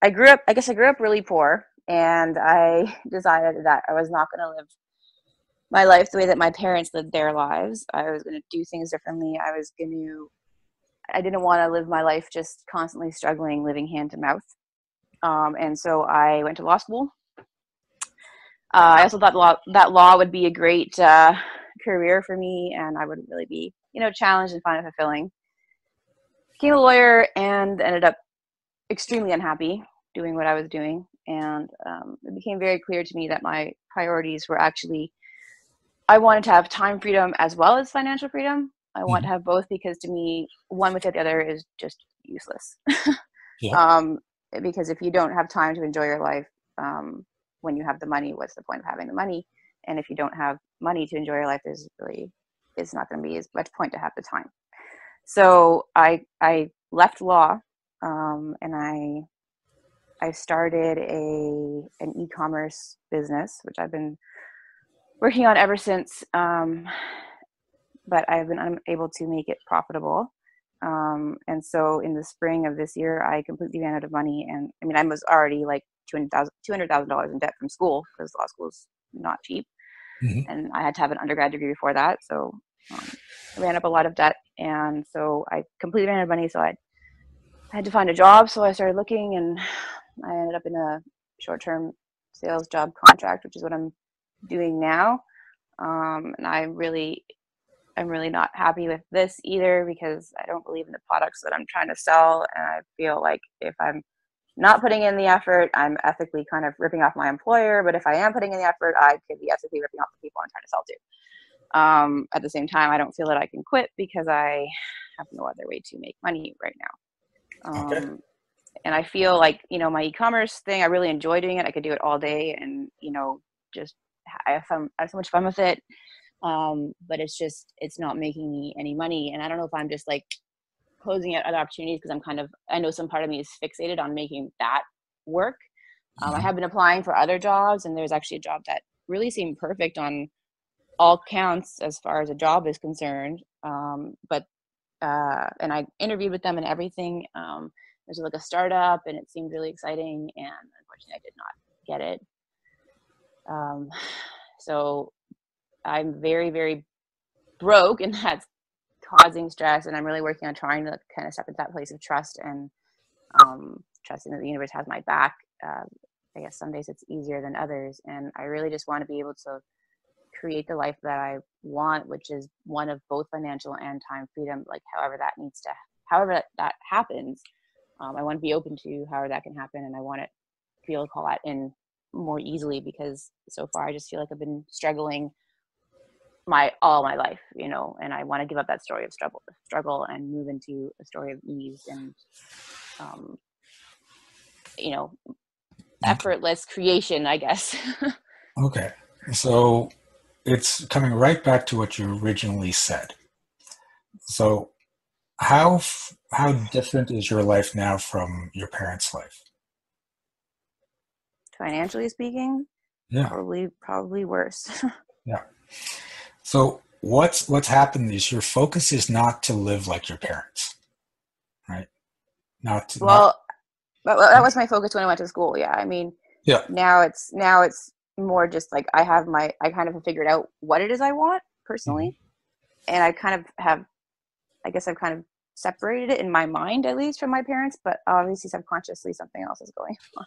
I guess I grew up really poor, and I decided that I was not going to live my life the way that my parents lived their lives. I was going to do things differently. I didn't want to live my life just constantly struggling, living hand to mouth. And so I went to law school. I also thought that law would be a great career for me, and I would really be, challenged and find it fulfilling. Became a lawyer and ended up extremely unhappy doing what I was doing. And it became very clear to me that my priorities were actually, I wanted to have time freedom as well as financial freedom. I want to have both, because to me, one without the other is just useless. Yeah. Because if you don't have time to enjoy your life, when you have the money, what's the point of having the money? And if you don't have money to enjoy your life, it's not going to be as much point to have the time. So I left law, and I started an e-commerce business, which I've been working on ever since. But I've been unable to make it profitable. And so in the spring of this year, I completely ran out of money. And I mean, I was already like $200,000 in debt from school, because law school is not cheap. Mm-hmm. And I had to have an undergrad degree before that. So I ran up a lot of debt. And so I completely ran out of money. So I had to find a job. So I started looking, and I ended up in a short-term sales job contract, which is what I'm doing now. And I'm really not happy with this either, because I don't believe in the products that I'm trying to sell. And I feel like if I'm not putting in the effort, I'm ethically kind of ripping off my employer. But if I am putting in the effort, I could be ethically ripping off the people I'm trying to sell to. At the same time, I don't feel that I can quit, because I have no other way to make money right now. Okay. And I feel like, my e-commerce thing, I really enjoy doing it. I could do it all day, and, just I have so much fun with it. But it's not making me any money. And I don't know if I'm just like closing out other opportunities, because I know some part of me is fixated on making that work. I have been applying for other jobs, and there's actually a job that really seemed perfect on all counts as far as a job is concerned. And I interviewed with them and everything. There's like a startup, and it seemed really exciting, and unfortunately I did not get it. So I'm very, very broke, and that's causing stress. And I'm really working on trying to kind of step into that place of trust, and trusting that the universe has my back. I guess some days it's easier than others. And I really just want to be able to create the life that I want, which is one of both financial and time freedom, like however that happens. I want to be open to however that can happen. And I want to be able to call that in more easily, because so far I just feel like I've been struggling all my life, and I want to give up that story of struggle and move into a story of ease and, effortless creation, I guess. Okay. So it's coming right back to what you originally said. So how different is your life now from your parents' life? Financially speaking, Yeah. probably worse. Yeah. So what's happened is your focus is not to live like your parents, right? Well, that was my focus when I went to school. Yeah. I mean, Yeah. now it's more just like I kind of have figured out what it is I want personally. Mm-hmm. And I guess I've kind of separated it in my mind, at least, from my parents, but obviously subconsciously something else is going on.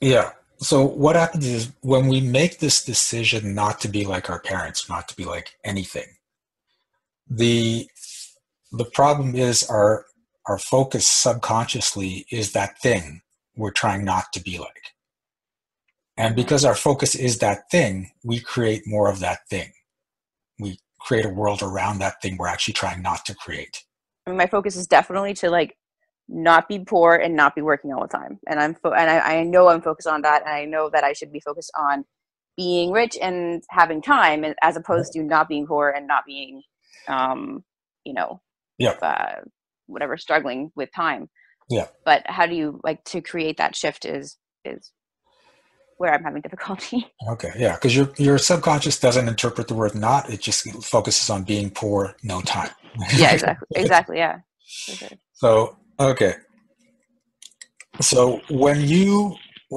Yeah. So what happens is when we make this decision not to be like our parents, not to be like anything, the problem is our focus subconsciously is that thing we're trying not to be like. And because our focus is that thing, we create more of that thing. We create a world around that thing we're actually trying not to create. I mean, my focus is definitely to like not be poor and not be working all the time. And I know I'm focused on that, and I know that I should be focused on being rich and having time, as opposed to not being poor and not being, whatever, struggling with time. Yeah. But how do you to create that shift is where I'm having difficulty. Okay. Yeah. Because your subconscious doesn't interpret the word not. It just focuses on being poor, no time. Yeah, exactly. Yeah. For sure. So, okay. So when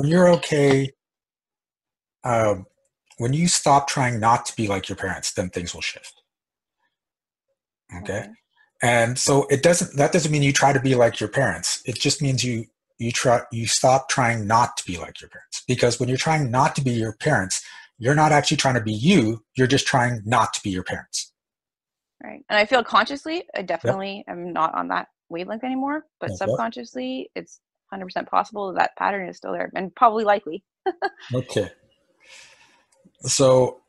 you're okay, um, when you stop trying not to be like your parents, then things will shift. Okay. Okay. And so that doesn't mean you try to be like your parents. It just means you stop trying not to be like your parents. Because when you're trying not to be your parents, you're not actually trying to be you, you're just trying not to be your parents. Right. And I feel consciously, I Yep. definitely am not on that wavelength anymore, but Okay. subconsciously, it's 100% possible that pattern is still there and probably likely. Okay. So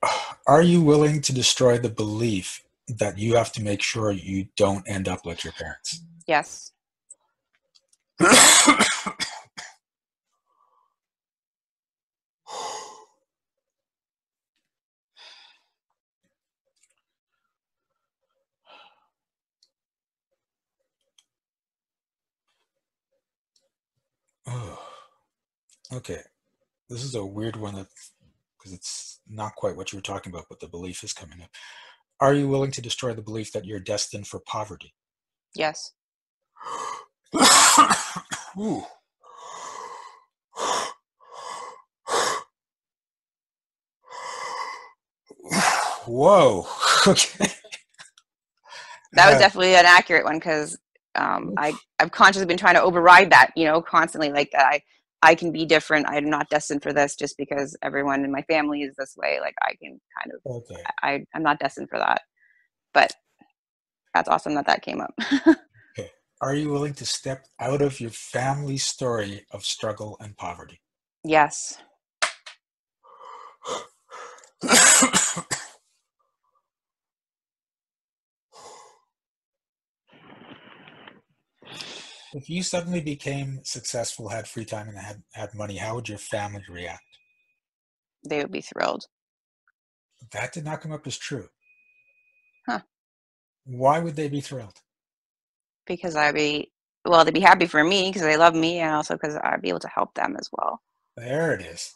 are you willing to destroy the belief that you have to make sure you don't end up like your parents? Yes. Oh, okay. This is a weird one because it's not quite what you were talking about, but the belief is coming up. Are you willing to destroy the belief that you're destined for poverty? Yes. Ooh. Whoa. Okay. That was Uh, definitely an accurate one because I've consciously been trying to override that, constantly like that. I can be different. I'm not destined for this just because everyone in my family is this way. Like I can kind of, okay. I'm not destined for that. But that's awesome that that came up. Okay. Are you willing to step out of your family story of struggle and poverty? Yes. If you suddenly became successful, had free time, and had money, how would your family react? They would be thrilled. That did not come up as true. Huh. Why would they be thrilled? Because well, they'd be happy for me because they love me and also because I'd be able to help them as well. There it is.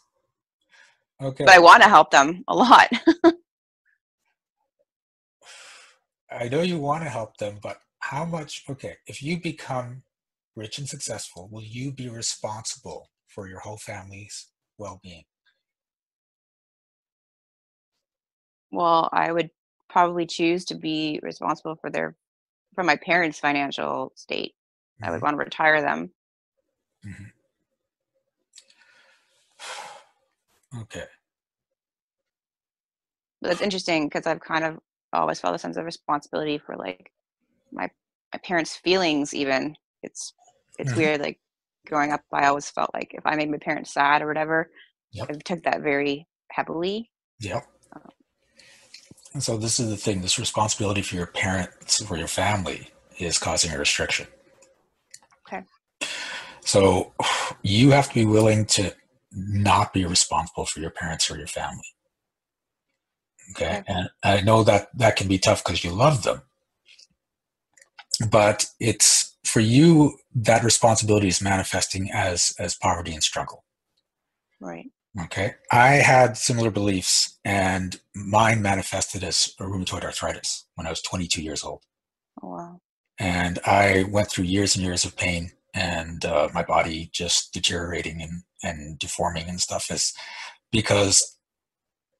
But Okay. I want to help them a lot. I know you want to help them, but how much? Okay. If you become rich and successful, will you be responsible for your whole family's well being? Well, I would probably choose to be responsible for my parents' financial state. I would Hmm. want to retire them. Hmm. Okay. But that's interesting because I've kind of always felt a sense of responsibility for like my my parents' feelings even. It's Hmm. weird, like growing up I always felt like if I made my parents sad or whatever, Yep. I took that very heavily. Yep. Um, And so this is the thing: this responsibility for your parents, for your family, is causing a restriction. okay. So you have to be willing to not be responsible for your parents or your family. Okay. Okay. And I know that that can be tough because you love them, but it's for you that responsibility is manifesting as poverty and struggle. Right. Okay. I had similar beliefs and mine manifested as a rheumatoid arthritis when I was 22 years old. Oh wow. And I went through years and years of pain and my body just deteriorating and deforming and stuff is because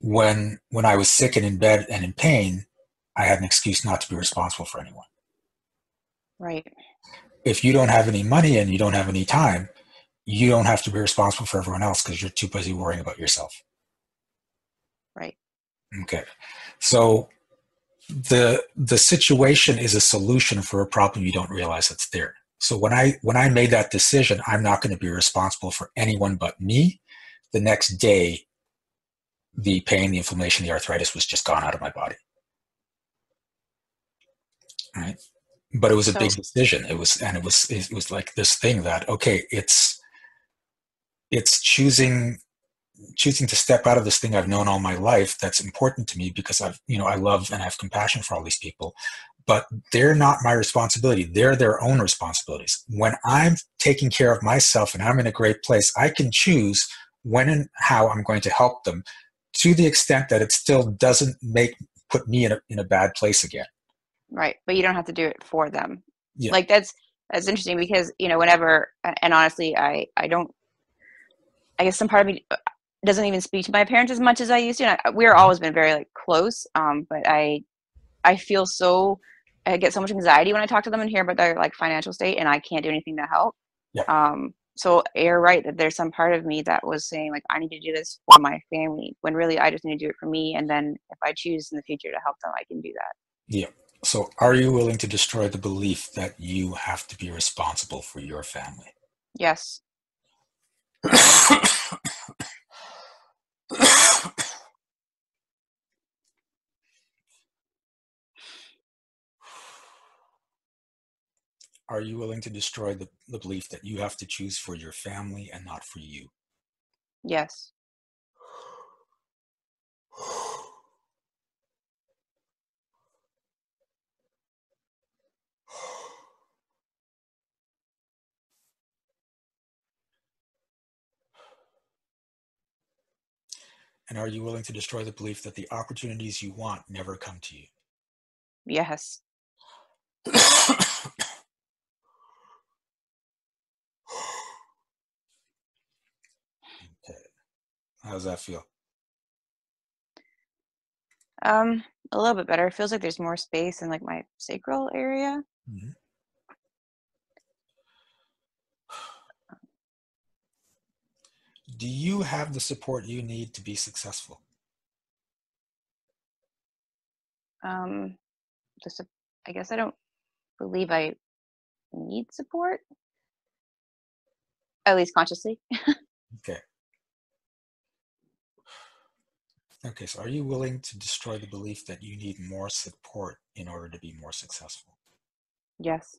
when I was sick and in bed and in pain, I had an excuse not to be responsible for anyone. Right. If you don't have any money and you don't have any time, you don't have to be responsible for everyone else because you're too busy worrying about yourself. Right. Okay. So the situation is a solution for a problem you don't realize that's there. So when I made that decision, I'm not going to be responsible for anyone but me. The next day, the pain, the inflammation, the arthritis was just gone out of my body. Right. But it was a So big decision. It was like this thing that, okay, it's choosing to step out of this thing I've known all my life that's important to me because I love and have compassion for all these people, but they're not my responsibility. They're their own responsibilities. When I'm taking care of myself and I'm in a great place, I can choose when and how I'm going to help them to the extent that it still doesn't put me in a bad place again. right. But you don't have to do it for them. Yeah. Like that's That's interesting because, whenever, and honestly, I don't, I guess some part of me doesn't even speak to my parents as much as I used to. And we're Mhm. always been very like close. But I feel so, I get so much anxiety when I talk to them and hear about their like financial state, and I can't do anything to help. Yeah. So you're right that there's some part of me that was saying like, I need to do this for my family, when really I just need to do it for me. And then if I choose in the future to help them, I can do that. Yeah. So are you willing to destroy the belief that you have to be responsible for your family? Yes. Are you willing to destroy the belief that you have to choose for your family and not for you? Yes. And are you willing to destroy the belief that the opportunities you want never come to you? Yes. Okay. How does that feel? A little bit better. It feels like there's more space in like my sacral area. Mhm. Do you have the support you need to be successful? Um, just, I guess I don't believe I need support, at least consciously. Okay. Okay, so are you willing to destroy the belief that you need more support in order to be more successful? Yes.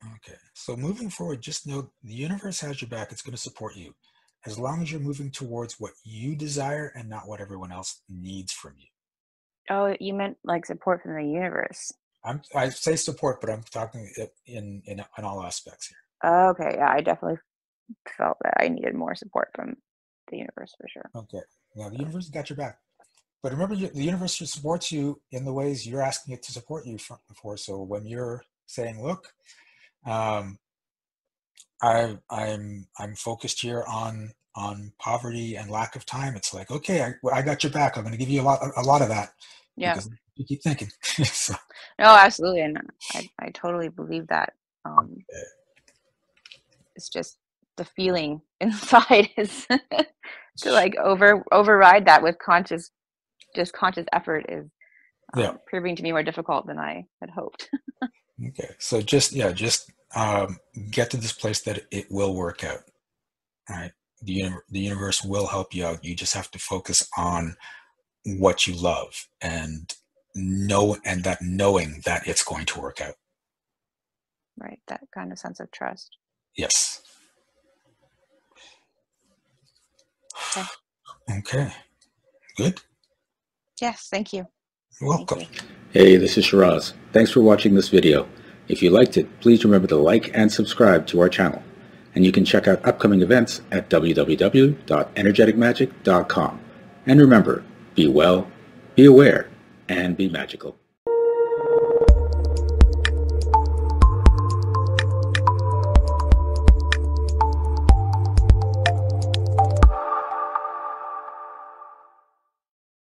Okay, so moving forward, just know the universe has your back. It's going to support you as long as you're moving towards what you desire and not what everyone else needs from you. Oh, you meant like support from the universe. I say support, but I'm talking in all aspects here. Okay, yeah, I definitely felt that I needed more support from the universe for sure. Okay, now the universe has got your back. But remember, the universe supports you in the ways you're asking it to support you for. So when you're saying, "Look, um, I'm focused here on poverty and lack of time," it's like, okay, I got your back. I'm going to give you a lot of that Yeah. because you keep thinking. So, No, absolutely, and I totally believe that. Um, it's just the feeling inside is to like override that with conscious effort is yeah. proving to be more difficult than I had hoped. Okay. So just get to this place that it will work out. All right. The universe will help you out. You just have to focus on what you love and that knowing that it's going to work out. Right, that kind of sense of trust. Yes. Okay. Okay. Good. Yes, thank you. You're Thank welcome. you. Hey, this is Shiraz. Thanks for watching this video. If you liked it, please remember to like and subscribe to our channel. And you can check out upcoming events at www.energeticmagic.com. And remember, be well, be aware, and be magical.